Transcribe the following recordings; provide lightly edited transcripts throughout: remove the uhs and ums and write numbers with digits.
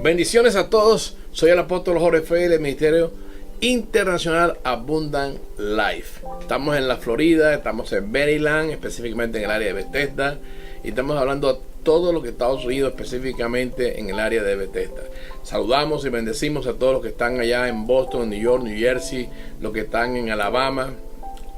Bendiciones a todos. Soy el apóstol Jorge Frey del Ministerio Internacional Abundant Life. Estamos en la Florida, estamos en Maryland, específicamente en el área de Bethesda, y estamos hablando a todo lo que Estados Unidos, específicamente en el área de Bethesda. Saludamos y bendecimos a todos los que están allá en Boston, New York, New Jersey, los que están en Alabama,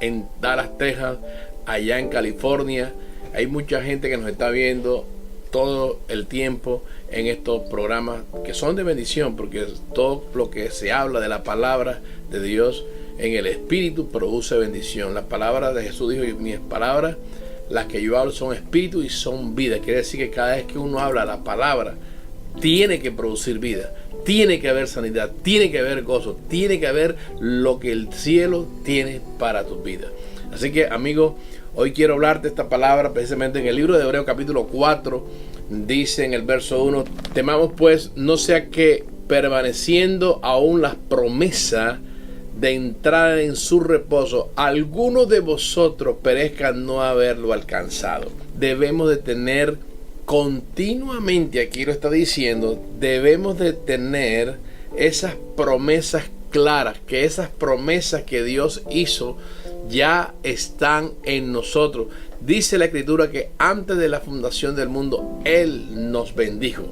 en Dallas, Texas, allá en California. Hay mucha gente que nos está viendo todo el tiempo en estos programas que son de bendición, porque todo lo que se habla de la palabra de Dios en el Espíritu produce bendición. La palabra de Jesús dijo: mis palabras, las que yo hablo, son espíritu y son vida. Quiere decir que cada vez que uno habla la palabra, tiene que producir vida, tiene que haber sanidad, tiene que haber gozo, tiene que haber lo que el cielo tiene para tu vida. Así que, amigo, hoy quiero hablarte esta palabra precisamente en el libro de Hebreos capítulo 4. Dice en el verso 1: temamos pues, no sea que permaneciendo aún las promesas de entrar en su reposo, algunos de vosotros perezcan no haberlo alcanzado. Debemos de tener continuamente, aquí lo está diciendo, debemos de tener esas promesas claras, que esas promesas que Dios hizo ya están en nosotros. Dice la Escritura que antes de la fundación del mundo Él nos bendijo.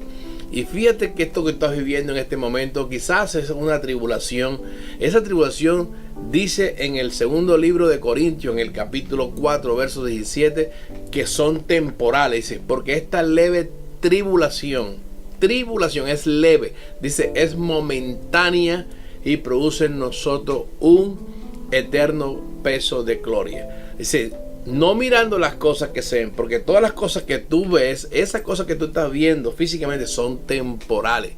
Y fíjate que esto que estás viviendo en este momento quizás es una tribulación. Esa tribulación, dice en el segundo libro de Corintios, en el capítulo 4, verso 17, que son temporales. Dice, porque esta leve tribulación es leve, dice, es momentánea y produce en nosotros un eterno peso de gloria. Dice, no mirando las cosas que se ven, porque todas las cosas que tú ves, esas cosas que tú estás viendo físicamente son temporales,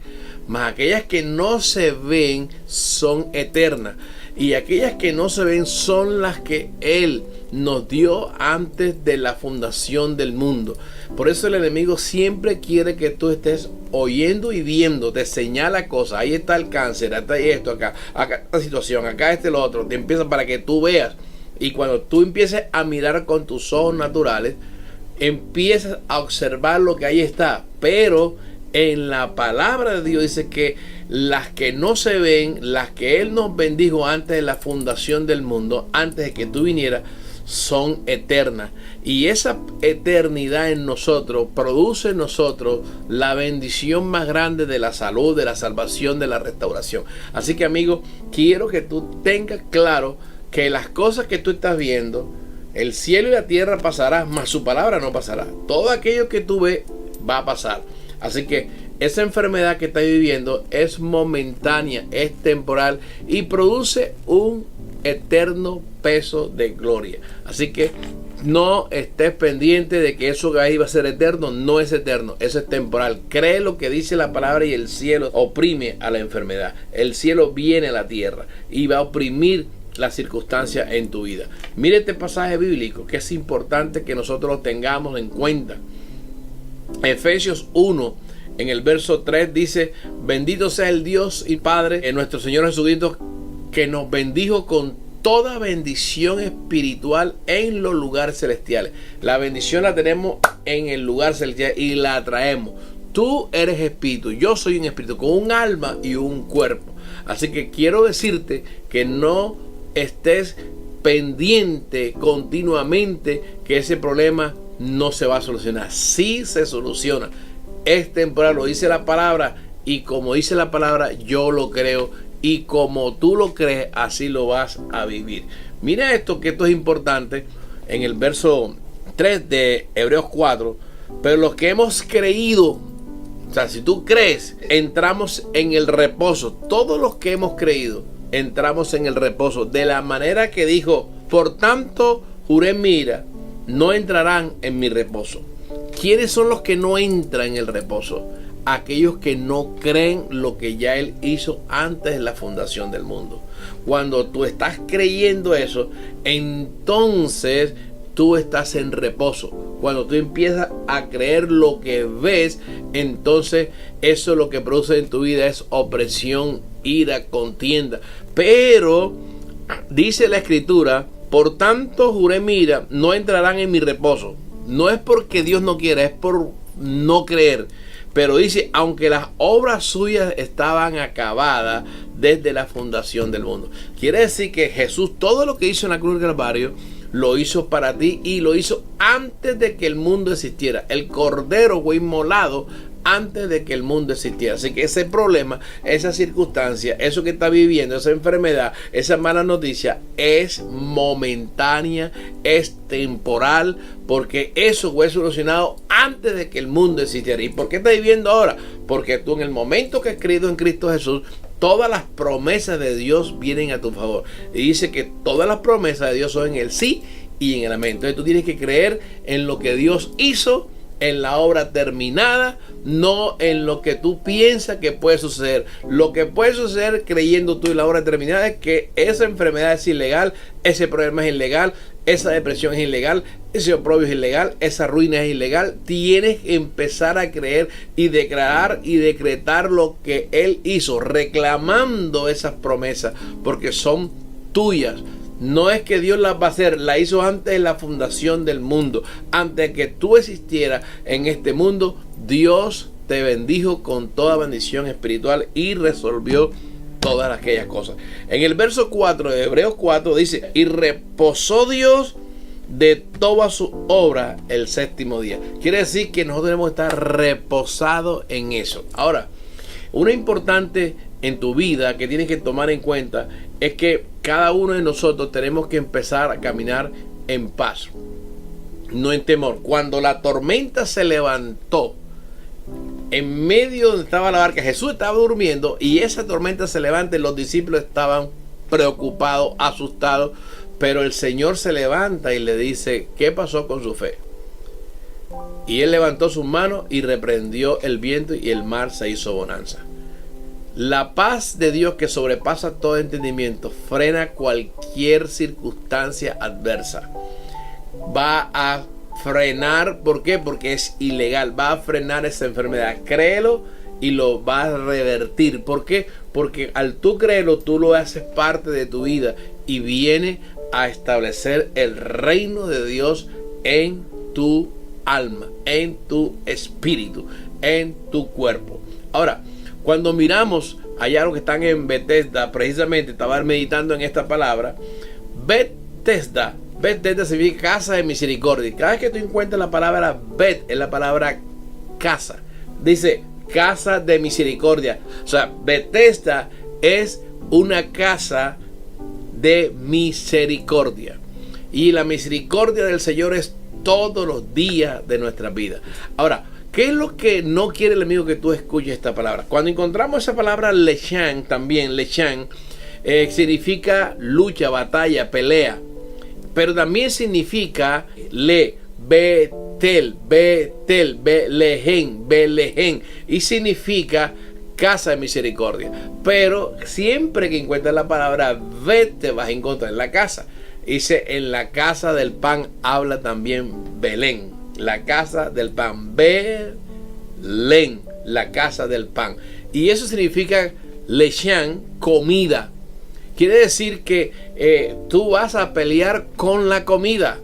mas aquellas que no se ven son eternas, y aquellas que no se ven son las que Él nos dio antes de la fundación del mundo. Por eso el enemigo siempre quiere que tú estés oyendo y viendo, te señala cosas. Ahí está el cáncer, acá está esto, acá esta situación, acá lo otro. Te empieza para que tú veas. Y cuando tú empieces a mirar con tus ojos naturales, empiezas a observar lo que ahí está. Pero en la palabra de Dios dice que las que no se ven, las que Él nos bendijo antes de la fundación del mundo, antes de que tú vinieras, son eternas. Y esa eternidad en nosotros produce en nosotros la bendición más grande de la salud, de la salvación, de la restauración. Así que, amigo, quiero que tú tengas claro que las cosas que tú estás viendo, el cielo y la tierra pasarán, mas su palabra no pasará. Todo aquello que tú ves va a pasar. Así que esa enfermedad que estás viviendo es momentánea, es temporal y produce un eterno peso de gloria. Así que no estés pendiente de que eso ahí va a ser eterno. No es eterno, eso es temporal. Cree lo que dice la palabra y el cielo oprime a la enfermedad. El cielo viene a la tierra y va a oprimir la circunstancia en tu vida. Mire este pasaje bíblico que es importante que nosotros lo tengamos en cuenta. Efesios 1, en el verso 3 dice: bendito sea el Dios y Padre de nuestro Señor Jesucristo, que nos bendijo con toda bendición espiritual en los lugares celestiales. La bendición la tenemos en el lugar celestial y la traemos. Tú eres espíritu, yo soy un espíritu con un alma y un cuerpo. Así que quiero decirte que no estés pendiente continuamente que ese problema no se va a solucionar. Sí se soluciona. Es temporal, lo dice la palabra, y como dice la palabra, yo lo creo, y como tú lo crees, así lo vas a vivir. Mira esto, que esto es importante, en el verso 3 de Hebreos 4. Pero los que hemos creído, o sea, si tú crees, entramos en el reposo. Todos los que hemos creído entramos en el reposo, de la manera que dijo: por tanto juré en mi ira, no entrarán en mi reposo. ¿Quiénes son los que no entran en el reposo? Aquellos que no creen lo que ya Él hizo antes de la fundación del mundo. Cuando tú estás creyendo eso, entonces tú estás en reposo. Cuando tú empiezas a creer lo que ves, entonces eso lo que produce en tu vida es opresión, ira, contienda. Pero dice la Escritura: por tanto juré mi ira, no entrarán en mi reposo. No es porque Dios no quiera, es por no creer. Pero dice, aunque las obras suyas estaban acabadas desde la fundación del mundo. Quiere decir que Jesús, todo lo que hizo en la cruz del Calvario, lo hizo para ti y lo hizo antes de que el mundo existiera. El Cordero fue inmolado antes de que el mundo existiera. Así que ese problema, esa circunstancia, eso que está viviendo, esa enfermedad, esa mala noticia, es momentánea, es temporal, porque eso fue solucionado antes de que el mundo existiera. ¿Y por qué está viviendo ahora? Porque tú, en el momento que has creído en Cristo Jesús, todas las promesas de Dios vienen a tu favor. Y dice que todas las promesas de Dios son en el sí y en el amén. Entonces tú tienes que creer en lo que Dios hizo, en la obra terminada, no en lo que tú piensas que puede suceder. Lo que puede suceder creyendo tú en la obra terminada es que esa enfermedad es ilegal, ese problema es ilegal, esa depresión es ilegal, ese oprobio es ilegal, esa ruina es ilegal. Tienes que empezar a creer y declarar y decretar lo que Él hizo, reclamando esas promesas, porque son tuyas. No es que Dios las va a hacer, la hizo antes de la fundación del mundo. Antes de que tú existieras en este mundo, Dios te bendijo con toda bendición espiritual y resolvió todas aquellas cosas. En el verso 4 de Hebreos 4 dice, y reposó Dios de toda su obra el séptimo día. Quiere decir que nosotros debemos estar reposados en eso. Ahora, una importante en tu vida que tienes que tomar en cuenta es que cada uno de nosotros tenemos que empezar a caminar en paz, no en temor. Cuando la tormenta se levantó en medio donde estaba la barca, Jesús estaba durmiendo y esa tormenta se levanta y los discípulos estaban preocupados, asustados, pero el Señor se levanta y le dice, ¿qué pasó con su fe? Y él levantó sus manos y reprendió el viento y el mar se hizo bonanza. La paz de Dios, que sobrepasa todo entendimiento, frena cualquier circunstancia adversa. Va a frenar, ¿por qué? Porque es ilegal. Va a frenar esa enfermedad. Créelo y lo va a revertir. ¿Por qué? Porque al tú creerlo, tú lo haces parte de tu vida y viene a establecer el reino de Dios en tu alma, en tu espíritu, en tu cuerpo. Ahora, cuando miramos allá los que están en Bethesda, precisamente estaba meditando en esta palabra. Bethesda significa casa de misericordia. Cada vez que tú encuentras la palabra Bet, es la palabra casa. Dice casa de misericordia. O sea, Bethesda es una casa de misericordia. Y la misericordia del Señor es todos los días de nuestra vida. Ahora, ¿qué es lo que no quiere el enemigo que tú escuches esta palabra? Cuando encontramos esa palabra Leshan, también Leshan, significa lucha, batalla, pelea. Pero también significa Betel, Belehen. Y significa casa de misericordia. Pero siempre que encuentres la palabra Bet, te vas a encontrar en la casa. Dice, en la casa del pan habla también Belén. La casa del pan, Belén, la casa del pan. Y eso significa Leshan, comida. Quiere decir que tú vas a pelear con la comida.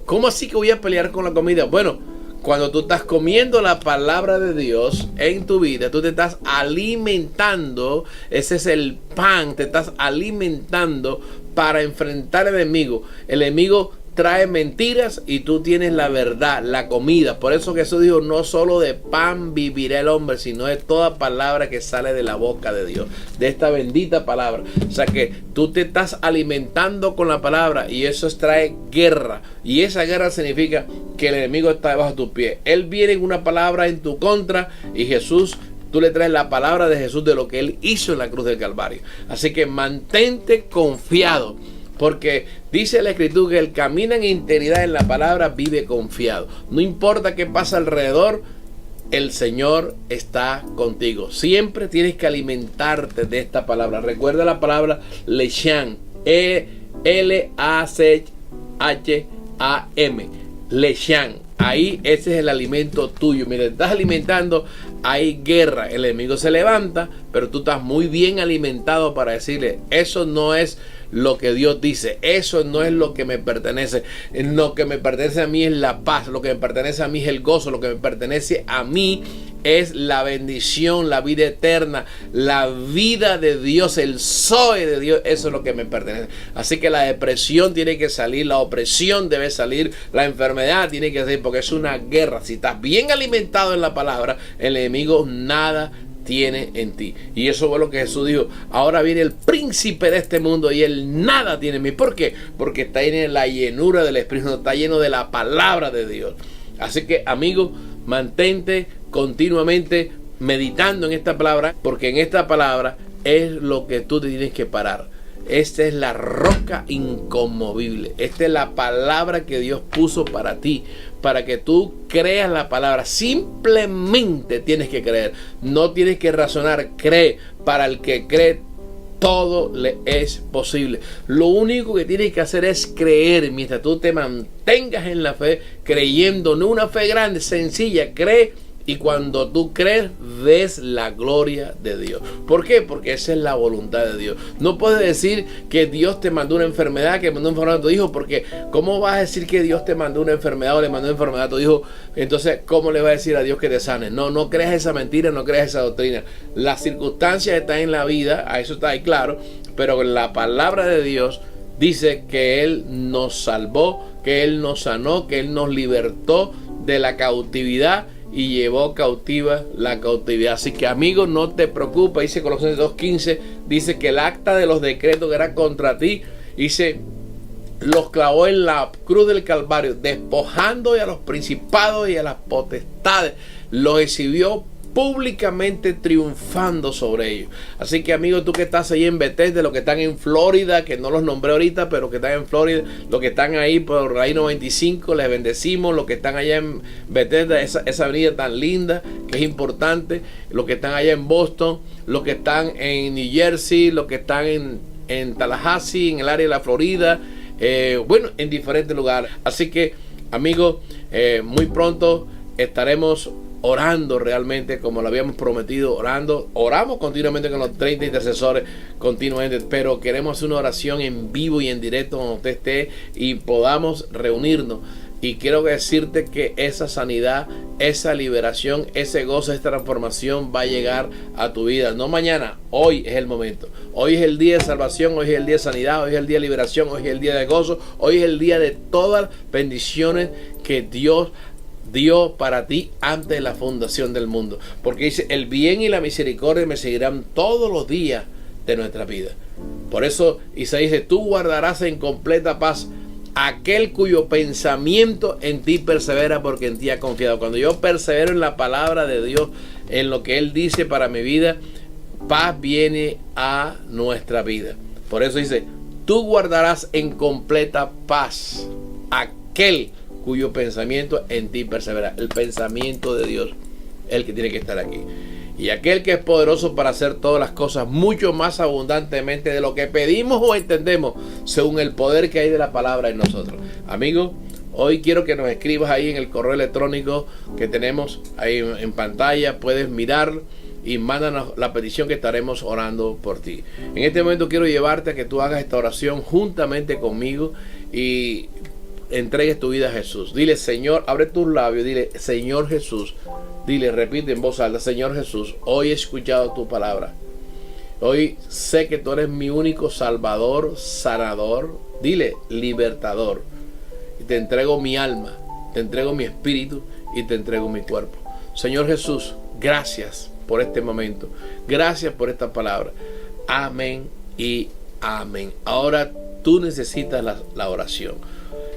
¿Cómo así que voy a pelear con la comida? Bueno, cuando tú estás comiendo la palabra de Dios en tu vida, tú te estás alimentando. Ese es el pan, te estás alimentando para enfrentar al enemigo. El enemigo trae mentiras y tú tienes la verdad, la comida. Por eso Jesús dijo, no solo de pan vivirá el hombre, sino de toda palabra que sale de la boca de Dios, de esta bendita palabra. O sea que tú te estás alimentando con la palabra y eso trae guerra. Y esa guerra significa que el enemigo está debajo de tus pies. Él viene en una palabra en tu contra y Jesús, tú le traes la palabra de Jesús de lo que Él hizo en la cruz del Calvario. Así que mantente confiado. Porque dice la Escritura que el que camina en integridad en la palabra vive confiado. No importa qué pasa alrededor, el Señor está contigo. Siempre tienes que alimentarte de esta palabra. Recuerda la palabra Leshan, L-A-C-H-A-M, Leshan. Ahí ese es el alimento tuyo. Mira, estás alimentando hay guerra, el enemigo se levanta, pero tú estás muy bien alimentado para decirle, eso no es lo que Dios dice, eso no es lo que me pertenece. Lo que me pertenece a mí es la paz, lo que me pertenece a mí es el gozo, lo que me pertenece a mí es la bendición, la vida eterna, la vida de Dios, el Zoe de Dios. Eso es lo que me pertenece. Así que la depresión tiene que salir, la opresión debe salir, la enfermedad tiene que salir, porque es una guerra. Si estás bien alimentado en la palabra, el enemigo nada tiene en ti. Y eso fue lo que Jesús dijo. Ahora viene el príncipe de este mundo y él nada tiene en mí. ¿Por qué? Porque está en la llenura del Espíritu, está lleno de la palabra de Dios. Así que, amigo, mantente continuamente meditando en esta palabra, porque en esta palabra es lo que tú te tienes que parar. Esta es la roca inconmovible. Esta es la palabra que Dios puso para ti, para que tú creas la palabra. Simplemente tienes que creer, no tienes que razonar. Cree. Para el que cree, todo le es posible. Lo único que tienes que hacer es creer. Mientras tú te mantengas en la fe, creyendo, no una fe grande, sencilla, cree. Y cuando tú crees, ves la gloria de Dios. ¿Por qué? Porque esa es la voluntad de Dios. No puedes decir que Dios te mandó una enfermedad, que mandó una enfermedad a tu hijo, porque ¿cómo vas a decir que Dios te mandó una enfermedad o le mandó una enfermedad a tu hijo? Entonces, ¿cómo le vas a decir a Dios que te sane? No creas esa mentira, no creas esa doctrina. Las circunstancias están en la vida, a eso está ahí claro, pero la palabra de Dios dice que Él nos salvó, que Él nos sanó, que Él nos libertó de la cautividad y llevó cautiva la cautividad. Así que, amigo, no te preocupes. Dice Colosenses 2:15, dice que el acta de los decretos que era contra ti, dice, los clavó en la cruz del Calvario, despojando a los principados y a las potestades, los exhibió públicamente, triunfando sobre ellos. Así que, amigo, tú que estás ahí en Bethesda, los que están en Florida, que no los nombré ahorita, pero que están en Florida, los que están ahí por ahí 95, les bendecimos. Los que están allá en Bethesda, esa avenida tan linda, que es importante, los que están allá en Boston, los que están en New Jersey, los que están en Tallahassee, en el área de la Florida, bueno, en diferentes lugares. Así que, amigo, muy pronto estaremos orando realmente como lo habíamos prometido, oramos continuamente con los 30 intercesores continuamente, pero queremos hacer una oración en vivo y en directo donde usted esté y podamos reunirnos. Y quiero decirte que esa sanidad, esa liberación, ese gozo, esa transformación va a llegar a tu vida. No mañana, hoy es el momento. Hoy es el día de salvación, hoy es el día de sanidad, hoy es el día de liberación, hoy es el día de gozo, hoy es el día de todas las bendiciones que Dios dio para ti antes de la fundación del mundo. Porque dice, el bien y la misericordia me seguirán todos los días de nuestra vida. Por eso Isaías dice, tú guardarás en completa paz aquel cuyo pensamiento en ti persevera, porque en ti ha confiado. Cuando yo persevero en la palabra de Dios, en lo que Él dice para mi vida, paz viene a nuestra vida. Por eso dice, tú guardarás en completa paz aquel cuyo pensamiento en ti persevera. El pensamiento de Dios, el que tiene que estar aquí. Y aquel que es poderoso para hacer todas las cosas mucho más abundantemente de lo que pedimos o entendemos, según el poder que hay de la palabra en nosotros. Amigo, hoy quiero que nos escribas ahí en el correo electrónico que tenemos ahí en pantalla. Puedes mirar y mándanos la petición, que estaremos orando por ti. En este momento quiero llevarte a que tú hagas esta oración juntamente conmigo y entregues tu vida a Jesús. Dile, Señor, abre tus labios, dile, Señor Jesús. Dile, repite en voz alta, Señor Jesús, hoy he escuchado tu palabra. Hoy sé que tú eres mi único Salvador, sanador, dile, libertador. Y te entrego mi alma, te entrego mi espíritu y te entrego mi cuerpo. Señor Jesús, gracias por este momento. Gracias por esta palabra. Amén y amén. Ahora tú necesitas la oración.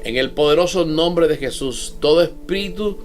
En el poderoso nombre de Jesús, todo espíritu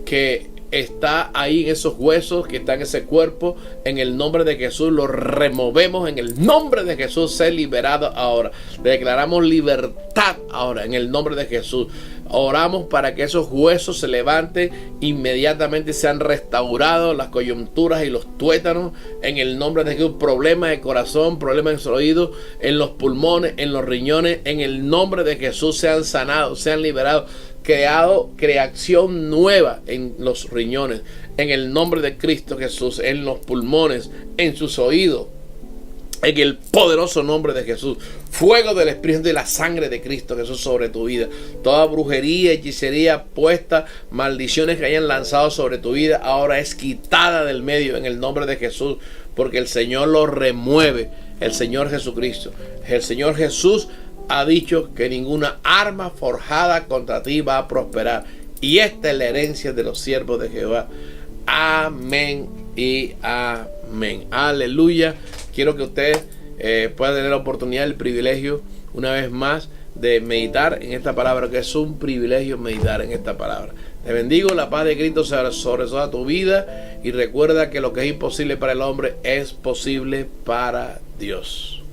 que está ahí en esos huesos, que está en ese cuerpo, en el nombre de Jesús lo removemos. En el nombre de Jesús, sé liberado ahora. Le declaramos libertad ahora en el nombre de Jesús. Oramos para que esos huesos se levanten inmediatamente, sean restaurados, las coyunturas y los tuétanos, en el nombre de Jesús. Problemas de corazón, problemas en los oídos, en los pulmones, en los riñones, en el nombre de Jesús sean sanados, sean liberados. creación nueva en los riñones, en el nombre de Cristo Jesús, en los pulmones, en sus oídos, en el poderoso nombre de Jesús. Fuego del Espíritu de la sangre de Cristo Jesús sobre tu vida. Toda brujería, hechicería puesta, maldiciones que hayan lanzado sobre tu vida, ahora es quitada del medio en el nombre de Jesús, porque el Señor lo remueve, el Señor Jesucristo. El Señor Jesús ha dicho que ninguna arma forjada contra ti va a prosperar. Y esta es la herencia de los siervos de Jehová. Amén y amén. Aleluya. Quiero que usted pueda tener la oportunidad, el privilegio, una vez más, de meditar en esta palabra, que es un privilegio meditar en esta palabra. Te bendigo, la paz de Cristo sobre toda tu vida, y recuerda que lo que es imposible para el hombre es posible para Dios.